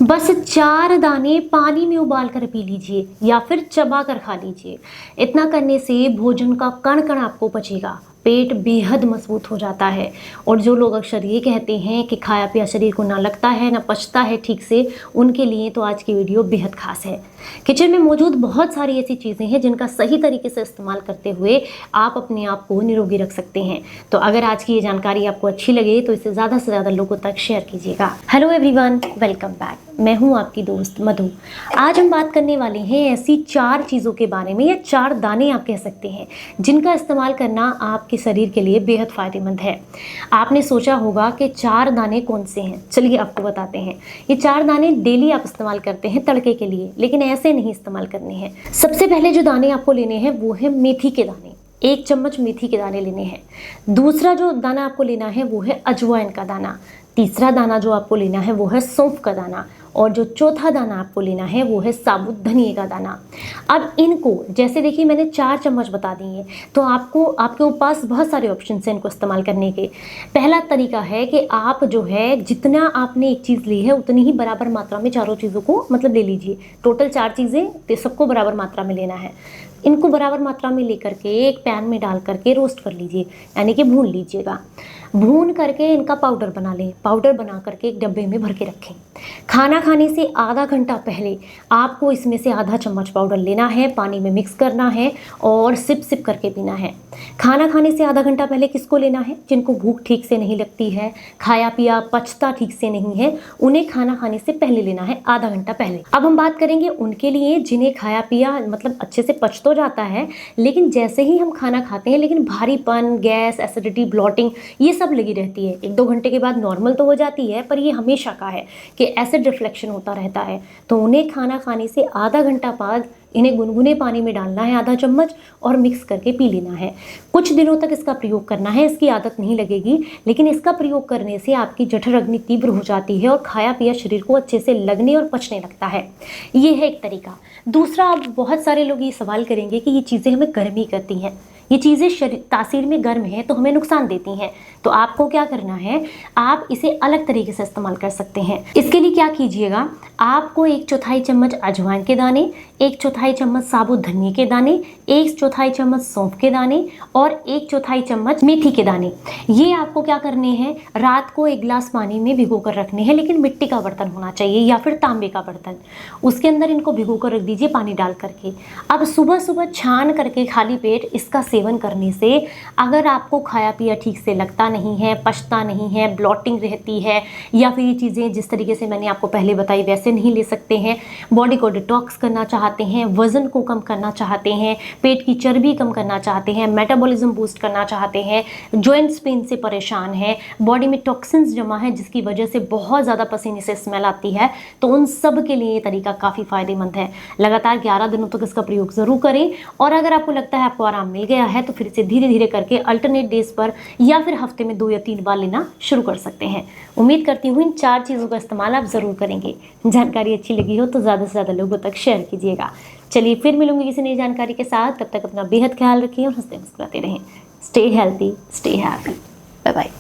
बस 4 दाने पानी में उबाल कर पी लीजिए या फिर चबा कर खा लीजिए। इतना करने से भोजन का कण कण आपको पचेगा, पेट बेहद मजबूत हो जाता है। और जो लोग अक्सर ये कहते हैं कि खाया पिया शरीर को ना लगता है ना पचता है ठीक से, उनके लिए तो आज की वीडियो बेहद खास है। किचन में मौजूद बहुत सारी ऐसी चीज़ें हैं जिनका सही तरीके से इस्तेमाल करते हुए आप अपने आप को निरोगी रख सकते हैं। तो अगर आज की ये जानकारी आपको अच्छी लगे तो इसे ज़्यादा से ज़्यादा लोगों तक शेयर कीजिएगा। Hello everyone, welcome back. मैं हूँ आपकी दोस्त मधु। आज हम बात करने वाले हैं ऐसी 4 चीज़ों के बारे में, या 4 दाने आप कह सकते हैं, जिनका इस्तेमाल करना आपके शरीर के लिए बेहद फ़ायदेमंद है। आपने सोचा होगा कि 4 दाने कौन से हैं। चलिए आपको बताते हैं। ये 4 दाने डेली आप इस्तेमाल करते हैं तड़के के लिए, लेकिन ऐसे नहीं इस्तेमाल करने हैं। सबसे पहले जो दाने आपको लेने हैं वो है मेथी के दाने। 1 चम्मच मेथी के दाने लेने हैं। दूसरा जो दाना आपको लेना है वो है अजवाइन का दाना। तीसरा दाना जो आपको लेना है वो है सौंफ का दाना। और जो चौथा दाना आपको लेना है वो है साबुत धनिए का दाना। अब इनको जैसे देखिए मैंने 4 चम्मच बता दिए, तो आपके पास बहुत सारे ऑप्शन हैं इनको इस्तेमाल करने के। पहला तरीका है कि आप जो है जितना आपने एक चीज़ ली है उतनी ही बराबर मात्रा में चारों चीज़ों को मतलब ले लीजिए। टोटल 4 चीज़ें तो सबको बराबर मात्रा में लेना है। इनको बराबर मात्रा में लेकर के एक पैन में डाल करके रोस्ट कर लीजिए, यानी कि भून लीजिएगा। भून करके इनका पाउडर बना लें। पाउडर बना करके एक डब्बे में भर के रखें। खाना खाने से आधा घंटा पहले आपको इसमें से आधा चम्मच पाउडर लेना है, पानी में मिक्स करना है और सिप सिप करके पीना है। खाना खाने से आधा घंटा पहले किसको लेना है? जिनको भूख ठीक से नहीं लगती है, खाया पिया पचता ठीक से नहीं है, उन्हें खाना खाने से पहले लेना है, आधा घंटा पहले। अब हम बात करेंगे उनके लिए जिन्हें खाया पिया मतलब अच्छे से पच तो जाता है, लेकिन जैसे ही हम खाना खाते हैं लेकिन भारीपन, गैस, एसिडिटी, ब्लॉटिंग ये सब लगी रहती है। 1-2 घंटे के बाद नॉर्मल तो हो जाती है, पर ये हमेशा का है कि एसिड रिफ्लेक्शन होता रहता है। तो उन्हें खाना खाने से आधा घंटा बाद इन्हें गुनगुने पानी में डालना है, आधा चम्मच, और मिक्स करके पी लेना है। कुछ दिनों तक इसका प्रयोग करना है, इसकी आदत नहीं लगेगी, लेकिन इसका प्रयोग करने से आपकी जठर अग्नि तीव्र हो जाती है और खाया पिया शरीर को अच्छे से लगने और पचने लगता है। ये है एक तरीका। दूसरा, अब बहुत सारे लोग ये सवाल करेंगे कि ये चीज़ें हमें गर्मी करती हैं, ये चीज़ें शरीर तासीर में गर्म है तो हमें नुकसान देती हैं। तो आपको क्या करना है, आप इसे अलग तरीके से इस्तेमाल कर सकते हैं। इसके लिए क्या कीजिएगा, आपको 1/4 चम्मच अजवाइन के दाने, 1/4 चम्मच साबुत धनिए के दाने, 1/4 चम्मच सौंफ के दाने और 1/4 चम्मच मेथी के दाने, ये आपको क्या करने हैं, रात को 1 गिलास पानी में भिगो कर रखने हैं। लेकिन मिट्टी का बर्तन होना चाहिए या फिर तांबे का बर्तन, उसके अंदर इनको भिगो कर रख दीजिए पानी डाल करके। अब सुबह सुबह छान करके खाली पेट इसका सेवन करने से अगर आपको खाया पिया ठीक से लगता नहीं है, पचता नहीं है, ब्लॉटिंग रहती है, या फिर ये चीज़ें जिस तरीके से मैंने आपको पहले बताई वैसे नहीं ले सकते हैं, बॉडी को डिटॉक्स करना चाहते हैं, वज़न को कम करना चाहते हैं, पेट की चर्बी कम करना चाहते हैं, मेटाबॉलिज्म बूस्ट करना चाहते हैं, जॉइंट्स पेन से परेशान है, बॉडी में टॉक्सिन्स जमा है जिसकी वजह से बहुत ज़्यादा पसीने से स्मेल आती है, तो उन सब के लिए ये तरीका काफ़ी फ़ायदेमंद है। लगातार 11 दिनों तक इसका प्रयोग ज़रूर करें, और अगर आपको लगता है आपको आराम मिल गया है तो फिर इसे धीरे धीरे करके अल्टरनेट डेज पर या फिर हफ्ते में 2 या 3 बार लेना शुरू कर सकते हैं। उम्मीद करती हूँ इन 4 चीज़ों का इस्तेमाल आप ज़रूर करेंगे। जानकारी अच्छी लगी हो तो ज़्यादा से ज़्यादा लोगों तक शेयर कीजिएगा। चलिए फिर मिलूंगी किसी नई जानकारी के साथ। तब तक अपना बेहद ख्याल रखिए और हंसते मुस्कुराते रहें। Stay healthy, stay happy. Bye bye.